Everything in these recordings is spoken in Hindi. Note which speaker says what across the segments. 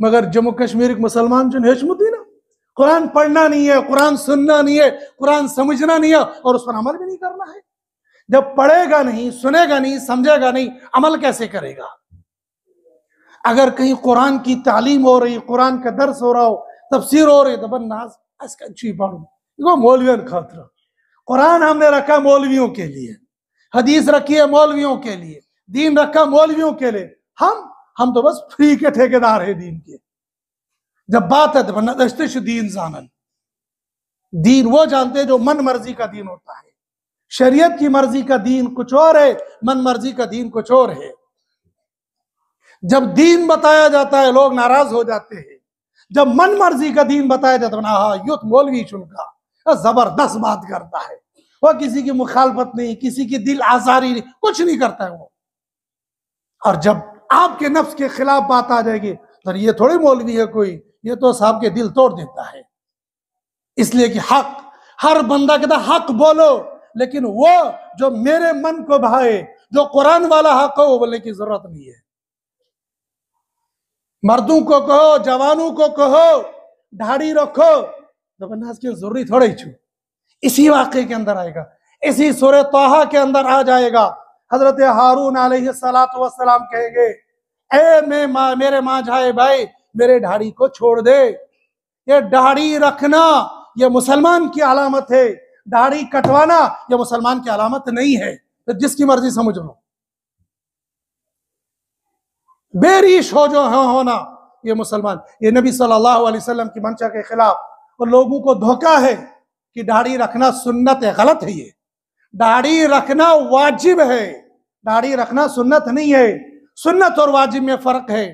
Speaker 1: मगर जम्मू कश्मीर के मुसलमान जो हेचमुत ही ना, कुरान पढ़ना नहीं है, कुरान सुनना नहीं है, कुरान समझना नहीं है और उस पर अमल भी नहीं करना है। जब पढ़ेगा नहीं, सुनेगा नहीं, समझेगा नहीं, अमल कैसे करेगा? अगर कहीं कुरान की तालीम हो रही, कुरान का दर्स हो रहा हो, तफसीर हो रही, तो बन्नास इसका अच्छी पढ़ो, मौलवियन खातिर। कुरान हमने रखा मौलवियों के लिए, हदीस रखी है मौलवियों के लिए, दीन रखा मौलवियों के लिए। हम तो बस फ्री के ठेकेदार है दीन के। जब बात है तो दीन जानन, दीन वो जानते हैं जो मन मर्जी का दीन होता है। शरीयत की मर्जी का दीन कुछ और है, मन मर्जी का दीन कुछ और है। जब दीन बताया जाता है लोग नाराज हो जाते हैं, जब मन मर्जी का दीन बताया जाता है, हाँ युद्ध मौलवी चुनका जबरदस्त बात करता है, वो किसी की मुखालफत नहीं, किसी की दिल आजारी नहीं, कुछ नहीं करता है वो। और जब आपके नफ्स के खिलाफ बात आ जाएगी तो ये थोड़ी मौलवी है कोई, ये तो साहब के दिल तोड़ देता है। इसलिए कि हक, हर बंदा कहता हक बोलो, लेकिन वो जो मेरे मन को भाए, जो कुरान वाला हक हो, वो बोलने की जरूरत नहीं है। मर्दों को कहो, जवानों को कहो दाढ़ी रखो, तो बनास की जरूरी थोड़ी छू। इसी वाक़े के अंदर आएगा, इसी सूरह तोहा के अंदर आ जाएगा। हजरत हारून अलैहिस्सलातु वस्सलाम कहेंगे, ए मेरे मांझाए भाई, मेरे दाढ़ी को छोड़ दे। ये दाढ़ी रखना ये मुसलमान की अलामत है, दाढ़ी कटवाना ये मुसलमान की अलामत नहीं है। तो जिसकी मर्जी समझ लो, बेरीश हो जो होना ये मुसलमान, ये नबी सल्लल्लाहु अलैहि वसल्लम की मंशा के खिलाफ। और लोगों को धोखा है कि दाढ़ी रखना सुन्नत है, गलत है। ये दाढ़ी रखना वाजिब है, दाढ़ी रखना सुन्नत नहीं है। सुन्नत और वाजिब में फर्क है।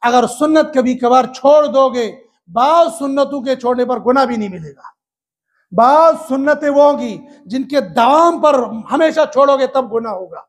Speaker 1: अगर सुन्नत कभी कभार छोड़ दोगे, बाज़ सुन्नतों के छोड़ने पर गुनाह भी नहीं मिलेगा। बाज़ सुन्नतें वो होंगी जिनके दाम पर हमेशा छोड़ोगे तब गुनाह होगा,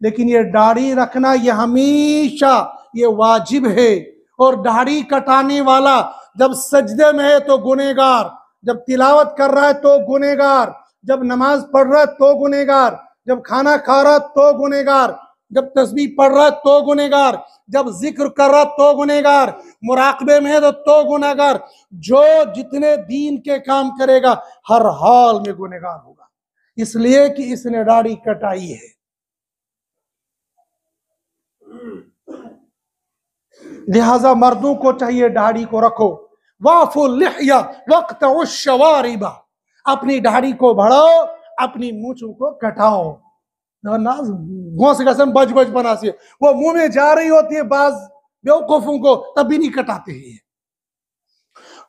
Speaker 1: लेकिन ये दाढ़ी रखना ये हमेशा ये वाजिब है। और दाढ़ी कटाने वाला जब सजदे में है तो गुनेगार, जब तिलावत कर रहा है तो गुनेगार, जब नमाज पढ़ रहा है तो गुनेगार, जब खाना खा रहा है तो गुनेगार, जब तस्बीह पढ़ रहा है तो गुनेगार, जब जिक्र कर रहा है तो गुनेगार, मुराकबे में है तो गुनेगार। जो जितने दीन के काम करेगा हर हाल में गुनेगार होगा, इसलिए कि इसने दाढ़ी कटाई है। लिहाजा मर्दों को चाहिए दाढ़ी को रखो। वाफुल लिह्या वक्तउश शवारिबा, अपनी दाढ़ी को बढ़ाओ, अपनी मूंछों को कटाओ। बज बज बना से वो मुंह में जा रही होती है, बाज बेवकूफों को तब भी नहीं कटाते हैं।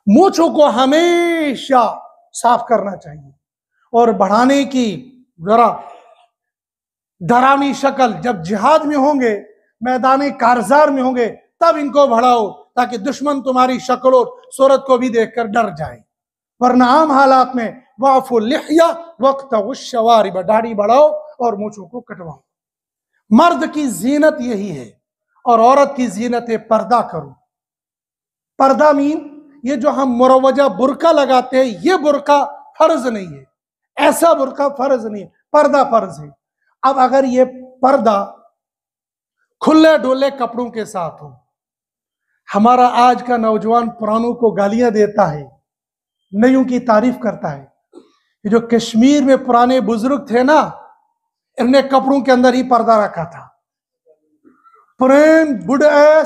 Speaker 1: मूंछों को हमेशा साफ करना चाहिए। और बढ़ाने की जरा डरावनी शक्ल जब जिहाद में होंगे, मैदान कारजार में होंगे, तब इनको बढ़ाओ ताकि दुश्मन तुम्हारी शक्ल और सूरत को भी देखकर डर जाए। वरना आम हालात में वाफुल लिह्या वक्तउश शवारिब, दाढ़ी बढ़ाओ और मूंछों को कटवाओ। मर्द की जीनत यही है और औरत की जीनत है पर्दा करो। पर्दा मीन ये जो हम मुरवजा बुरका लगाते हैं, ये बुरका फर्ज नहीं है, ऐसा बुरका फर्ज नहीं है, पर्दा फर्ज है। अब अगर ये पर्दा खुले डोले कपड़ों के साथ हो, हमारा आज का नौजवान पुरानों को गालियां देता है, नयों की तारीफ करता है। ये जो कश्मीर में पुराने बुजुर्ग थे ना, इन्होंने कपड़ों के अंदर ही पर्दा रखा था। पुराने बुढ़े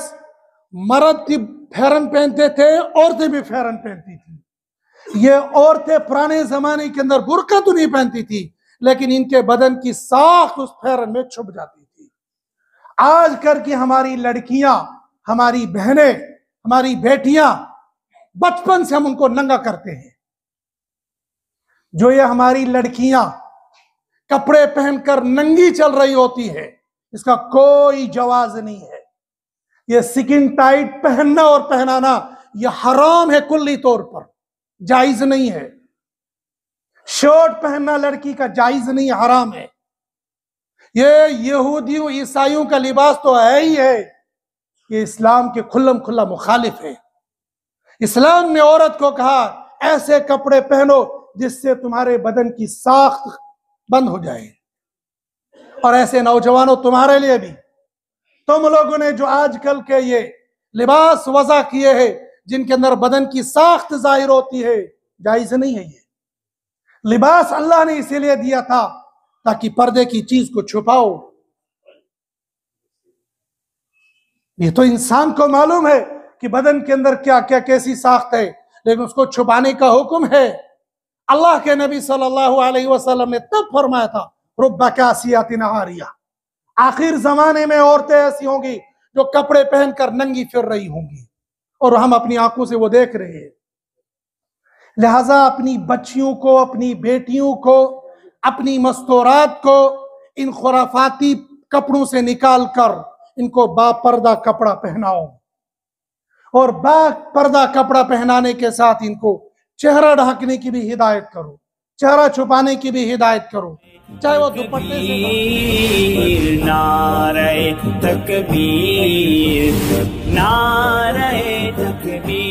Speaker 1: मर्द की फेरन पहनते थे, औरतें भी फेरन पहनती थी। ये औरतें पुराने जमाने के अंदर बुर्का तो नहीं पहनती थी, लेकिन इनके बदन की साख उस फेरन में छुप जाती थी। आज कर की हमारी लड़कियां, हमारी बहनें, हमारी बेटियां, बचपन से हम उनको नंगा करते हैं। जो ये हमारी लड़कियां कपड़े पहनकर नंगी चल रही होती है, इसका कोई जवाज नहीं है। ये स्किन टाइट पहनना और पहनाना ये हराम है, कुल्ली तौर पर जायज नहीं है। शर्ट पहनना लड़की का जायज नहीं, हराम है। ये यहूदियों ईसाइयों का लिबास तो है ही है, ये इस्लाम के खुल्लम खुल्ला मुखालिफ है। इस्लाम ने औरत को कहा ऐसे कपड़े पहनो जिससे तुम्हारे बदन की साख्त बंद हो जाए। और ऐसे नौजवानों, तुम्हारे लिए भी, तुम लोगों ने जो आजकल के ये लिबास वज़ा किए हैं जिनके अंदर बदन की साख्त जाहिर होती है, जायज नहीं है। ये लिबास अल्लाह ने इसीलिए दिया था ताकि पर्दे की चीज को छुपाओ। ये तो इंसान को मालूम है कि बदन के अंदर क्या क्या कैसी साख्त है, लेकिन उसको छुपाने का हुक्म है। अल्लाह के नबी सल्लल्लाहु अलैहि वसल्लम ने तब फरमाया था, रुब्बा कासियातिन आरिया, आखिर जमाने में औरतें ऐसी होंगी जो कपड़े पहनकर नंगी फिर रही होंगी और हम अपनी आंखों से वो देख रहे हैं। लिहाजा अपनी बच्चियों को, अपनी बेटियों को, अपनी मस्तूरात को इन खुराफाती कपड़ों से निकाल कर इनको बापर्दा कपड़ा पहनाओ, और बापर्दा कपड़ा पहनाने के साथ इनको चेहरा ढकने की भी हिदायत करो, चेहरा छुपाने की भी हिदायत करो, चाहे वो दुपट्टे से।
Speaker 2: नारे तकबीर, नारे तकबीर।